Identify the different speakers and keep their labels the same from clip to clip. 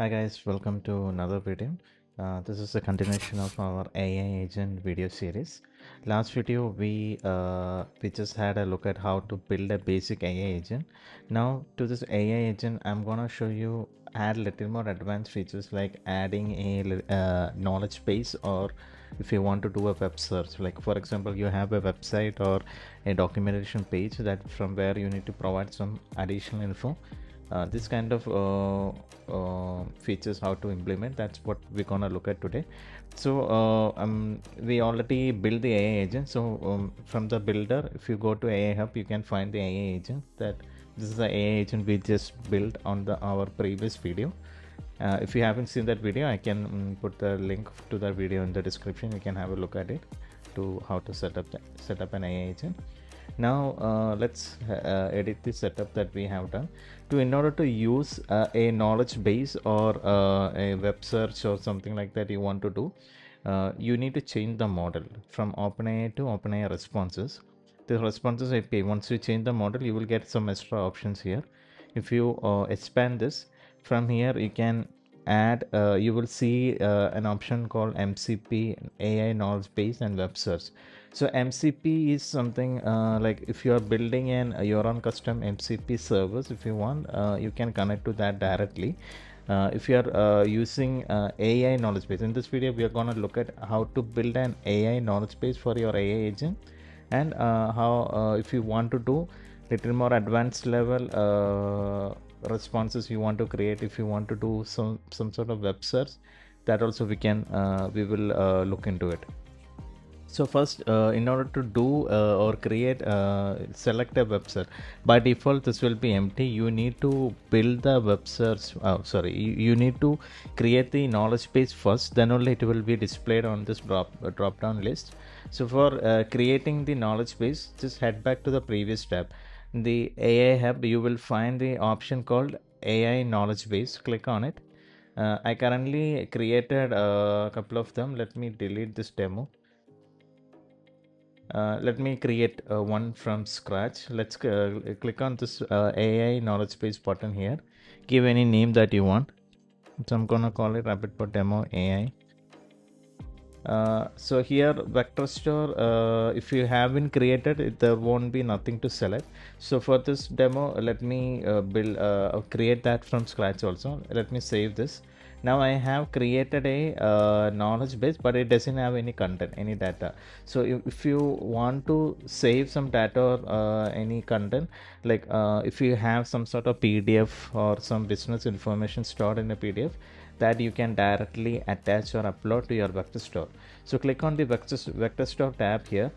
Speaker 1: Hi guys, welcome to another video. This is a continuation of our AI agent video series. Last video we just had a look at how to build a basic AI agent. Now to this AI agent, I'm gonna show you add little more advanced features like adding a knowledge base, or if you want to do a web search, like for example you have a website or a documentation page that from where you need to provide some additional info. This kind of features how to implement, that's what we're gonna look at today. So we already built the AI agent. So from the builder, if you go to AI hub, you can find the AI agent. That this is the AI agent we just built on our previous video. If you haven't seen that video, I can put the link to that video in the description. You can have a look at it to how to set up an AI agent. Now let's edit the setup that we have done. In order to use a knowledge base or a web search or something like that you want to do, you need to change the model from OpenAI to OpenAI responses. The responses API, once you change the model, you will get some extra options here. If you expand this, from here you can add, you will see an option called MCP, AI knowledge base and web search. So MCP is something like if you are building your own custom MCP servers, if you want, you can connect to that directly. If you are using AI knowledge base, in this video we are going to look at how to build an AI knowledge base for your AI agent, and how if you want to do little more advanced level responses you want to create, if you want to do some sort of web search, that also we will look into it. So first, in order to do or create, select a web search. By default, this will be empty. You need to build the web search. You need to create the knowledge base first. Then only it will be displayed on this drop down list. So for creating the knowledge base, just head back to the previous tab. In the AI hub, you will find the option called AI knowledge base. Click on it. I currently created a couple of them. Let me delete this demo. Let me create one from scratch. Let's click on this AI knowledge base button here. Give any name that you want. So I'm gonna call it Rapidbott demo AI. So here vector store, if you haven't created, there won't be nothing to select. So for this demo, let me create that from scratch also. Let me save this. Now I have created a knowledge base, but it doesn't have any content, any data. So if you want to save some data or any content, like if you have some sort of PDF or some business information stored in a PDF, that you can directly attach or upload to your vector store. So click on the vector store tab here.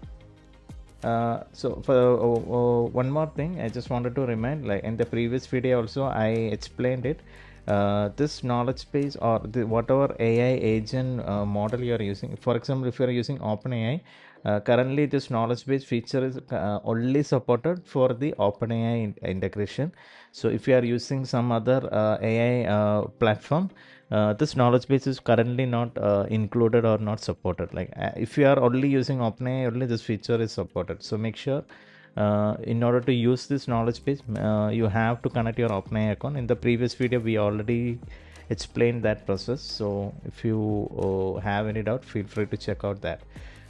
Speaker 1: So for one more thing, I just wanted to remind, like in the previous video also I explained it. This knowledge base or whatever AI agent model you are using, for example if you are using OpenAI, currently this knowledge base feature is only supported for the OpenAI integration. So if you are using some other AI platform, this knowledge base is currently not included or not supported. Like if you are only using OpenAI, only this feature is supported. So make sure in order to use this knowledge base, you have to connect your OpenAI account. In the previous video we already explained that process, so if you have any doubt, feel free to check out that.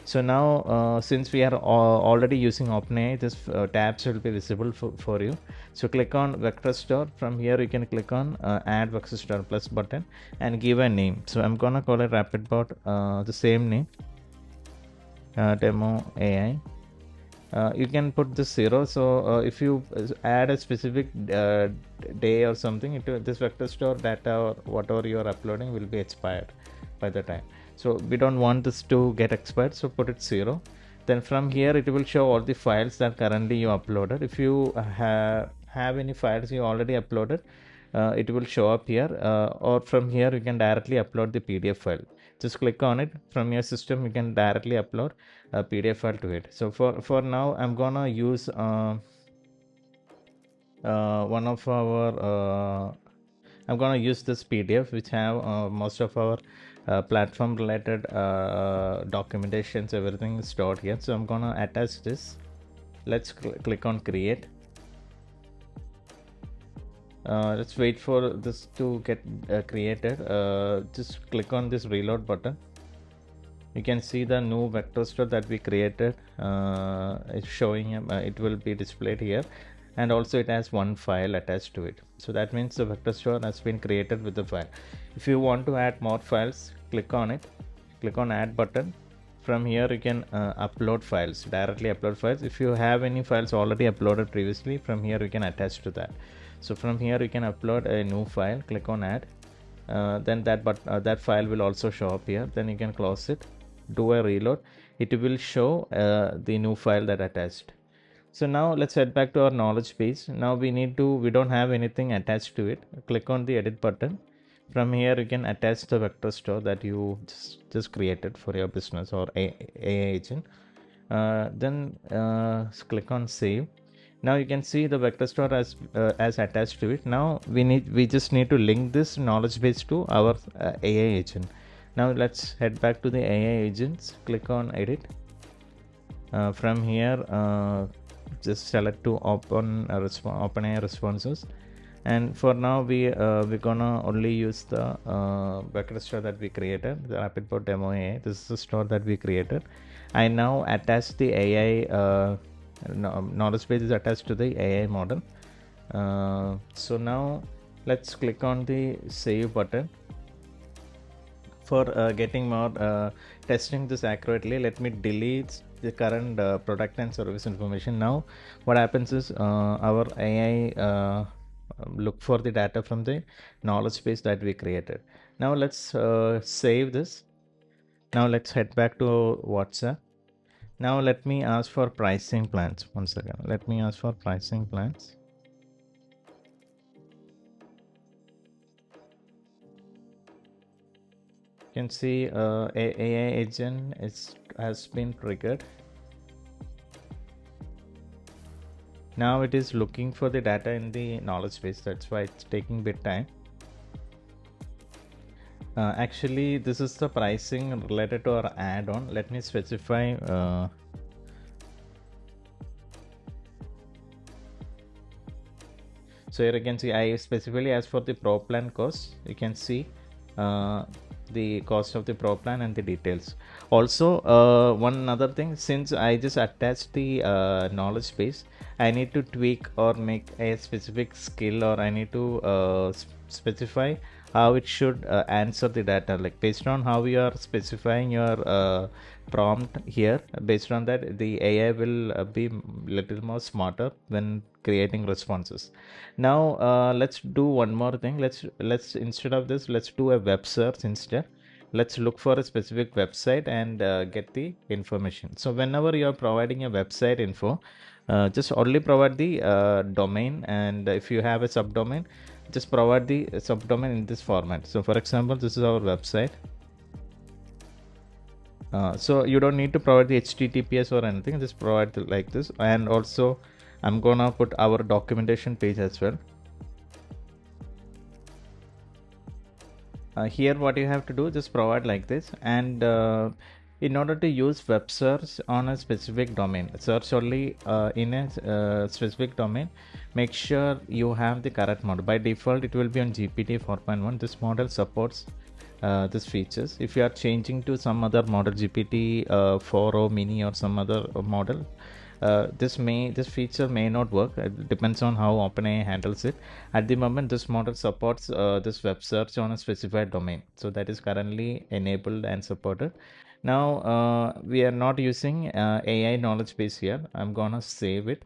Speaker 1: So now since we are already using OpenAI, this tabs will be visible for you. So click on vector store. From here you can click on add vector store plus button and give a name. So I'm gonna call it Rapidbott, the same name, demo AI. You can put this 0. So if you add a specific day or something, this vector store data or whatever you are uploading will be expired by the time. So we don't want this to get expired, so put it 0. Then from here it will show all the files that currently you uploaded. If you have any files you already uploaded, it will show up here, or from here you can directly upload the PDF file. Just click on it. From your system you can directly upload a PDF file to it. So for now I'm gonna use one of our I'm gonna use this PDF which have most of our platform related documentations, everything is stored here. So I'm gonna attach this. Let's click on create. let's wait for this to get created. Just click on this reload button. You can see the new vector store that we created. It's showing, it will be displayed here, and also it has one file attached to it. So that means the vector store has been created with the file. If you want to add more files, click on it, click on add button. From here you can upload files, directly upload files. If you have any files already uploaded previously, from here you can attach to that. So from here you can upload a new file, click on add. Then that file will also show up here. Then you can close it, do a reload. It will show the new file that attached. So now let's head back to our knowledge base. Now we don't have anything attached to it. Click on the edit button. From here you can attach the vector store that you just created for your business or AI agent. Then click on save. Now you can see the vector store as attached to it. Now we just need to link this knowledge base to our AI agent. Now let's head back to the AI agents. Click on edit. From here just select to open AI responses, and for now we're gonna only use the vector store that we created, the Rapidbott demo AI. This is the store that we created. I now attach the AI knowledge base is attached to the AI model. So now let's click on the save button. For getting more testing this accurately, let me delete the current product and service information. Now what happens is our AI look for the data from the knowledge base that we created. Now let's save this. Now let's head back to WhatsApp. Now let me ask for pricing plans. One second. Let me ask for pricing plans. You can see AI agent has been triggered. Now it is looking for the data in the knowledge base. That's why it's taking a bit time. Actually, this is the pricing related to our add-on. Let me specify. So here you can see I specifically asked for the pro plan cost. You can see the cost of the pro plan and the details. Also, one other thing, since I just attached the knowledge base, I need to tweak or make a specific skill, or I need to specify how it should answer the data, like based on how you are specifying your prompt here. Based on that, the AI will be little more smarter when creating responses. Now let's do one more thing. Let's instead of this, let's do a web search instead. Let's look for a specific website and get the information. So whenever you are providing a website info, just only provide the domain, and if you have a subdomain, just provide the subdomain in this format. So for example, this is our website. So you don't need to provide the HTTPS or anything, just provide like this. And also I'm gonna put our documentation page as well. Here what you have to do, just provide like this. And in order to use web search on a specific domain, search only in a specific domain, make sure you have the correct model. By default it will be on GPT 4.1. This model supports these features. If you are changing to some other model, GPT 4o mini or some other model, this feature may not work. It depends on how OpenAI handles it. At the moment, this model supports this web search on a specified domain, so that is currently enabled and supported. Now we are not using AI knowledge base here. I'm gonna save it.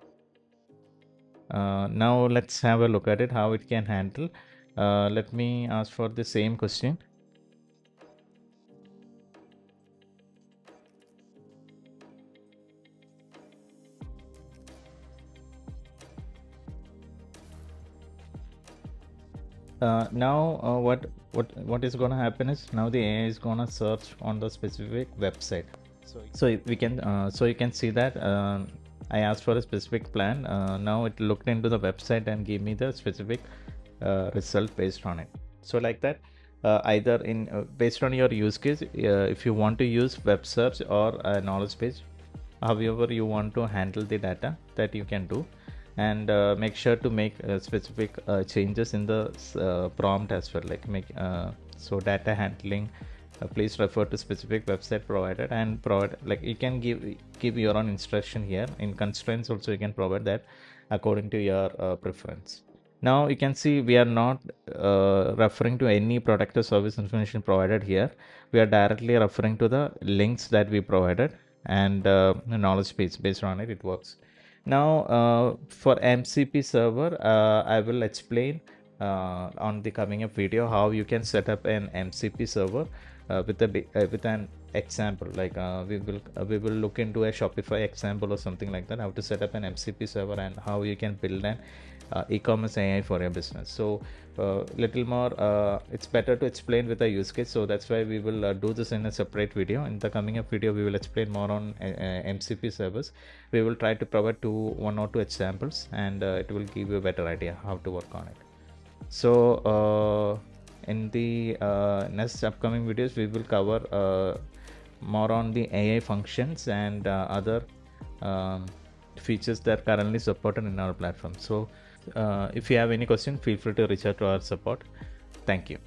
Speaker 1: Now let's have a look at it, how it can handle. Let me ask for the same question. Now what is gonna happen is, now the AI is gonna search on the specific website. So we can so you can see that I asked for a specific plan. Now it looked into the website and gave me the specific result based on it. So like that, either in based on your use case, if you want to use web search or a knowledge base, however you want to handle the data, that you can do. and make sure to make specific changes in the prompt as well, like make so data handling, please refer to specific website provided, and provide, like you can give your own instruction here in constraints also, you can provide that according to your preference. Now you can see we are not referring to any product or service information provided here. We are directly referring to the links that we provided, and the knowledge base, based on it, it works. Now for MCP server, I will explain on the coming up video how you can set up an MCP server with an example. Like we will look into a Shopify example or something like that, how to set up an MCP server and how you can build an e-commerce AI for your business. So little more it's better to explain with a use case, so that's why we will do this in a separate video. In the coming up video, we will explain more on MCP servers. We will try to provide one or two examples, and it will give you a better idea how to work on it. So in the next upcoming videos, we will cover more on the AI functions and other features that are currently supported in our platform. So if you have any question, feel free to reach out to our support. Thank you.